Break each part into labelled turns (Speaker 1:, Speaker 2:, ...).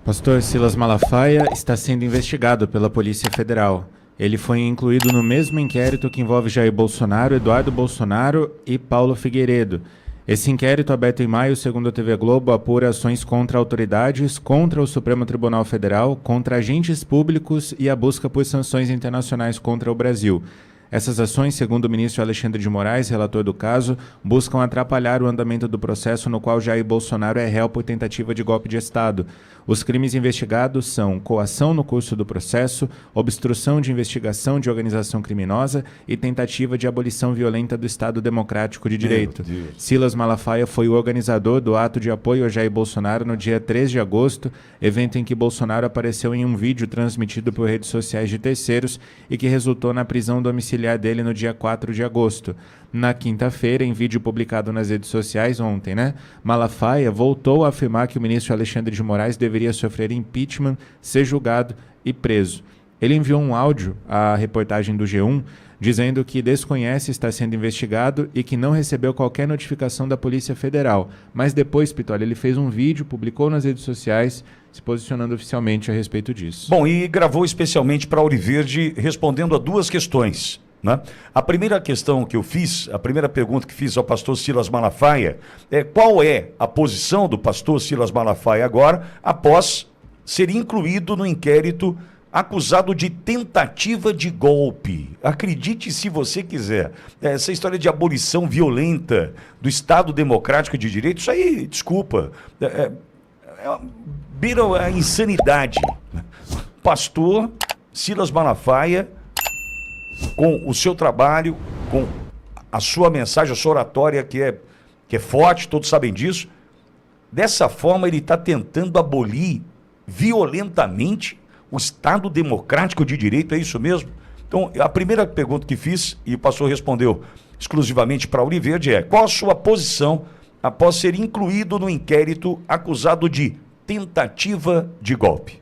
Speaker 1: Pastor Silas Malafaia está sendo investigado pela Polícia Federal. Ele foi incluído no mesmo inquérito que envolve Jair Bolsonaro, Eduardo Bolsonaro e Paulo Figueiredo. Esse inquérito, aberto em maio, segundo a TV Globo, apura ações contra autoridades, contra o Supremo Tribunal Federal, contra agentes públicos e a busca por sanções internacionais contra o Brasil. Essas ações, segundo o ministro Alexandre de Moraes, relator do caso, buscam atrapalhar o andamento do processo no qual Jair Bolsonaro é réu por tentativa de golpe de Estado. Os crimes investigados são coação no curso do processo, obstrução de investigação de organização criminosa e tentativa de abolição violenta do Estado Democrático de Direito. Silas Malafaia foi o organizador do ato de apoio a Jair Bolsonaro no dia 3 de agosto, evento em que Bolsonaro apareceu em um vídeo transmitido por redes sociais de terceiros e que resultou na prisão domiciliar dele no dia 4 de agosto. Na quinta-feira, em vídeo publicado nas redes sociais ontem, Malafaia voltou a afirmar que o ministro Alexandre de Moraes deveria sofrer impeachment, ser julgado e preso. Ele enviou um áudio à reportagem do G1 dizendo que desconhece estar sendo investigado e que não recebeu qualquer notificação da Polícia Federal. Mas depois, Pitoli, ele fez um vídeo, publicou nas redes sociais, se posicionando oficialmente a respeito disso.
Speaker 2: Bom, e gravou especialmente para Ouro Verde, respondendo a duas questões. A primeira questão que eu fiz, a primeira pergunta que fiz ao pastor Silas Malafaia é qual é a posição do pastor Silas Malafaia agora, após ser incluído no inquérito acusado de tentativa de golpe. Acredite se você quiser. Essa história de abolição violenta do Estado Democrático de Direito, isso aí, desculpa, beira a insanidade. Pastor Silas Malafaia, com o seu trabalho, com a sua mensagem, a sua oratória que é forte, todos sabem disso, dessa forma ele está tentando abolir violentamente o Estado Democrático de Direito, é isso mesmo? Então, a primeira pergunta que fiz, e o pastor respondeu exclusivamente para Ouro Verde, é: qual a sua posição após ser incluído no inquérito acusado de tentativa de golpe?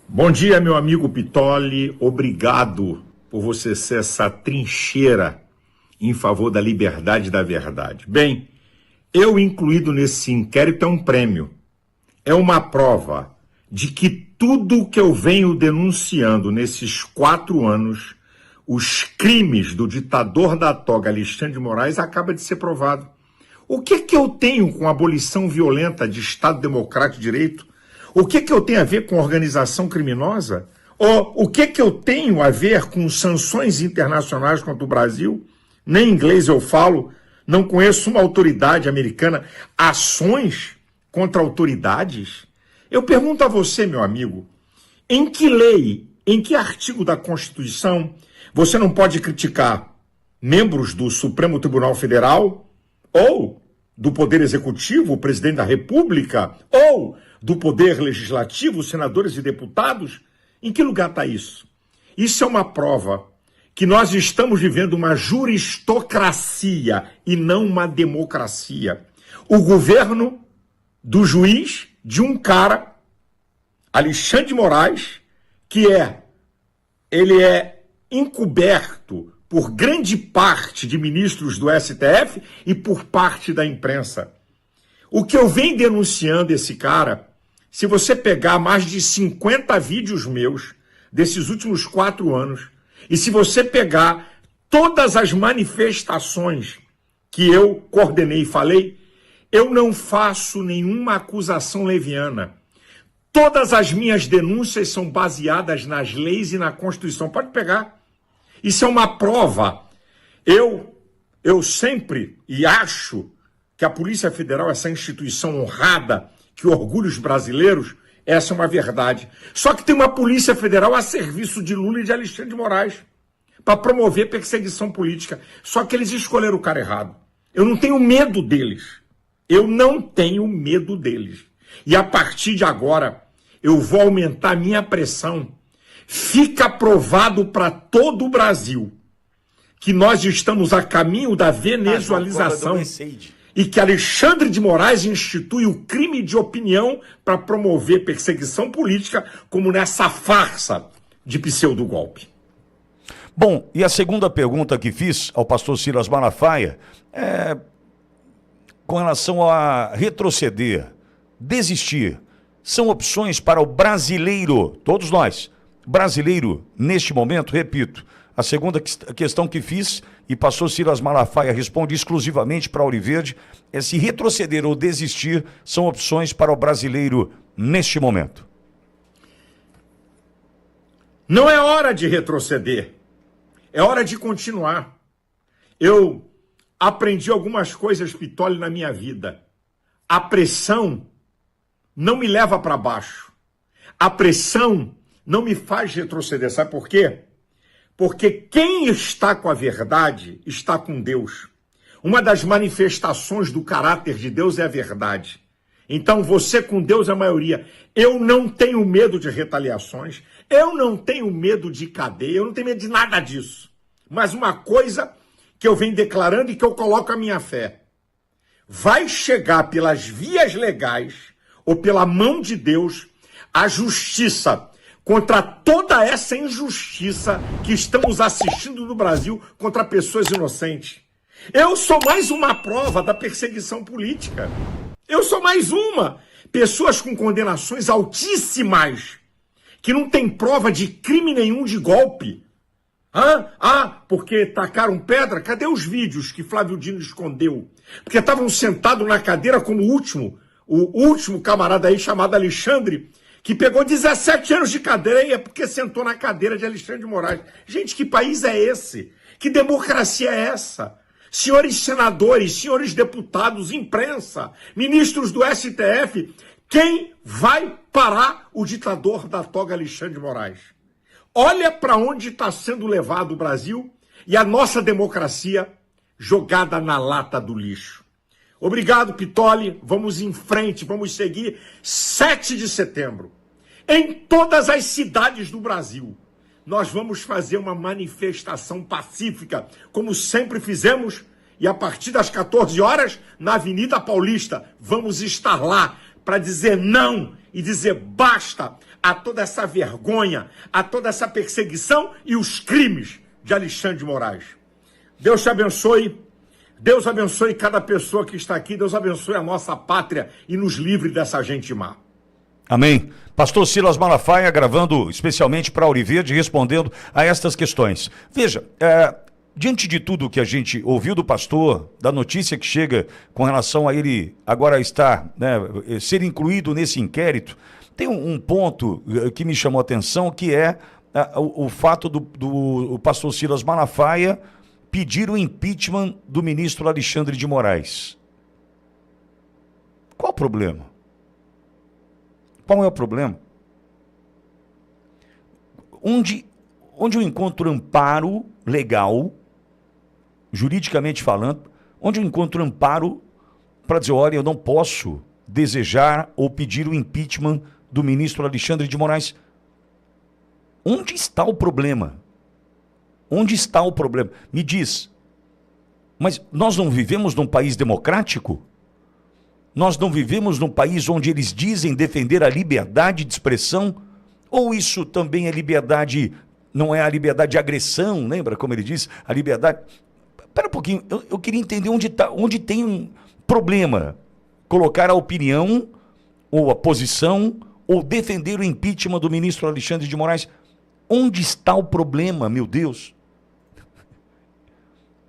Speaker 3: Bom dia, meu amigo Pitoli. Obrigado por você ser essa trincheira em favor da liberdade e da verdade. Bem, eu incluído nesse inquérito é um prêmio, é uma prova de que tudo que eu venho denunciando nesses 4 anos, os crimes do ditador da toga Alexandre de Moraes, acaba de ser provado. O que eu tenho com a abolição violenta de Estado Democrático de Direito? O que eu tenho a ver com organização criminosa? Ou o que eu tenho a ver com sanções internacionais contra o Brasil? Nem inglês eu falo, não conheço uma autoridade americana. Ações contra autoridades? Eu pergunto a você, meu amigo, em que lei, em que artigo da Constituição você não pode criticar membros do Supremo Tribunal Federal ou do Poder Executivo, o Presidente da República, ou do Poder Legislativo, senadores e deputados? Em que lugar está isso? Isso é uma prova que nós estamos vivendo uma juristocracia e não uma democracia. O governo do juiz, de um cara, Alexandre de Moraes, que ele é encoberto por grande parte de ministros do STF e por parte da imprensa. O que eu venho denunciando esse cara, se você pegar mais de 50 vídeos meus desses últimos 4 anos, e se você pegar todas as manifestações que eu coordenei e falei, eu não faço nenhuma acusação leviana. Todas as minhas denúncias são baseadas nas leis e na Constituição. Pode pegar. Isso é uma prova. Eu sempre acho que a Polícia Federal, essa instituição honrada, que orgulha os brasileiros, essa é uma verdade. Só que tem uma Polícia Federal a serviço de Lula e de Alexandre de Moraes, para promover perseguição política. Só que eles escolheram o cara errado. Eu não tenho medo deles. Eu não tenho medo deles. E a partir de agora, eu vou aumentar a minha pressão. Fica provado para todo o Brasil que nós estamos a caminho da venezualização e que Alexandre de Moraes institui o crime de opinião para promover perseguição política, como nessa farsa de pseudo-golpe.
Speaker 2: Bom, e a segunda pergunta que fiz ao pastor Silas Malafaia é com relação a retroceder desistir são opções para o brasileiro, todos nós, brasileiro, neste momento, repito, a segunda questão que fiz, e pastor Silas Malafaia responde exclusivamente para Auriverde, é se retroceder ou desistir são opções para o brasileiro neste momento.
Speaker 3: Não é hora de retroceder, é hora de continuar. Eu aprendi algumas coisas, Pittoli, na minha vida. A pressão não me leva para baixo. A pressão não me faz retroceder. Sabe por quê? Porque quem está com a verdade está com Deus. Uma das manifestações do caráter de Deus é a verdade. Então você com Deus é a maioria. Eu não tenho medo de retaliações, eu não tenho medo de cadeia, eu não tenho medo de nada disso. Mas uma coisa que eu venho declarando e que eu coloco a minha fé. Vai chegar pelas vias legais ou pela mão de Deus a justiça contra toda essa injustiça que estamos assistindo no Brasil contra pessoas inocentes. Eu sou mais uma prova da perseguição política. Eu sou mais uma. Pessoas com condenações altíssimas, que não tem prova de crime nenhum de golpe. Porque tacaram pedra? Cadê os vídeos que Flávio Dino escondeu? Porque estavam sentados na cadeira como o último camarada aí chamado Alexandre, que pegou 17 anos de cadeia porque sentou na cadeira de Alexandre de Moraes. Gente, que país é esse? Que democracia é essa? Senhores senadores, senhores deputados, imprensa, ministros do STF, quem vai parar o ditador da toga Alexandre de Moraes? Olha para onde está sendo levado o Brasil e a nossa democracia jogada na lata do lixo. Obrigado, Pittoli. Vamos em frente, vamos seguir. 7 de setembro, em todas as cidades do Brasil, nós vamos fazer uma manifestação pacífica, como sempre fizemos, e a partir das 14 horas, na Avenida Paulista, vamos estar lá para dizer não e dizer basta a toda essa vergonha, a toda essa perseguição e os crimes de Alexandre de Moraes. Deus te abençoe, Deus abençoe cada pessoa que está aqui, Deus abençoe a nossa pátria e nos livre dessa gente má.
Speaker 2: Amém. Pastor Silas Malafaia gravando especialmente para Auriverde, respondendo a estas questões. Veja, diante de tudo que a gente ouviu do pastor, da notícia que chega com relação a ele agora estar, ser incluído nesse inquérito, tem um ponto que me chamou a atenção, que é o fato do pastor Silas Malafaia pedir o impeachment do ministro Alexandre de Moraes. Qual o problema? Qual é o problema? Onde eu encontro amparo legal, juridicamente falando, onde eu encontro amparo para dizer, olha, eu não posso desejar ou pedir o impeachment do ministro Alexandre de Moraes. Onde está o problema? Onde está o problema? Me diz, mas nós não vivemos num país democrático? Nós não vivemos num país onde eles dizem defender a liberdade de expressão? Ou isso também é liberdade, não é a liberdade de agressão, lembra como ele diz? A liberdade... Espera um pouquinho, eu queria entender onde tem um problema. Colocar a opinião, ou a posição, ou defender o impeachment do ministro Alexandre de Moraes. Onde está o problema, meu Deus?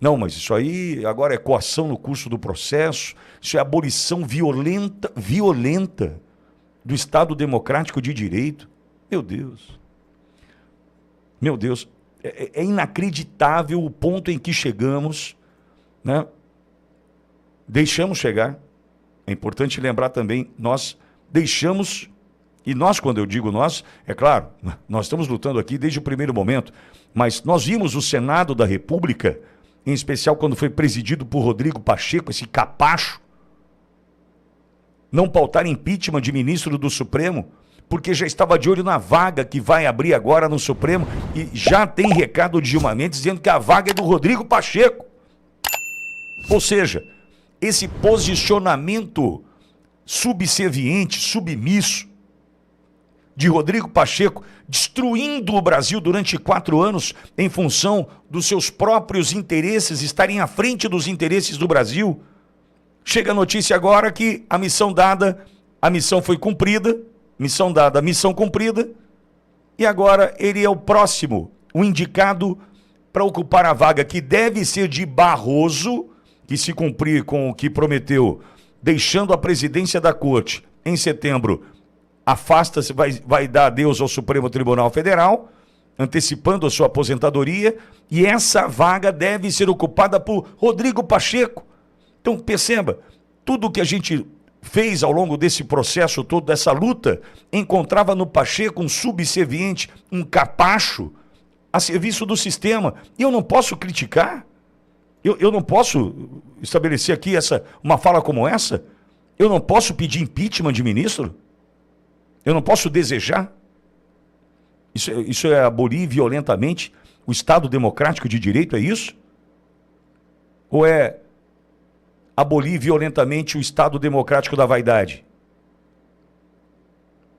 Speaker 2: Não, mas isso aí agora é coação no curso do processo, isso é abolição violenta do Estado Democrático de Direito. Meu Deus. Meu Deus. É inacreditável o ponto em que chegamos, né? Deixamos chegar. É importante lembrar também, nós deixamos, e nós, quando eu digo nós, é claro, nós estamos lutando aqui desde o primeiro momento, mas nós vimos o Senado da República, em especial quando foi presidido por Rodrigo Pacheco, esse capacho, não pautar impeachment de ministro do Supremo, porque já estava de olho na vaga que vai abrir agora no Supremo, e já tem recado de Gilmar Mendes dizendo que a vaga é do Rodrigo Pacheco. Ou seja, esse posicionamento subserviente, submisso, de Rodrigo Pacheco, destruindo o Brasil durante 4 anos em função dos seus próprios interesses, estarem à frente dos interesses do Brasil. Chega a notícia agora que a missão dada a missão foi cumprida, missão dada, missão cumprida, e agora ele é o próximo, o indicado para ocupar a vaga que deve ser de Barroso, que se cumprir com o que prometeu, deixando a presidência da Corte em setembro, afasta-se, vai dar adeus ao Supremo Tribunal Federal, antecipando a sua aposentadoria, e essa vaga deve ser ocupada por Rodrigo Pacheco. Então, perceba, tudo que a gente fez ao longo desse processo todo, dessa luta, encontrava no Pacheco um subserviente, um capacho a serviço do sistema. E eu não posso criticar, eu não posso estabelecer aqui uma fala como essa, eu não posso pedir impeachment de ministro, eu não posso desejar. Isso é abolir violentamente o Estado democrático de direito, é isso? Ou é abolir violentamente o Estado democrático da vaidade?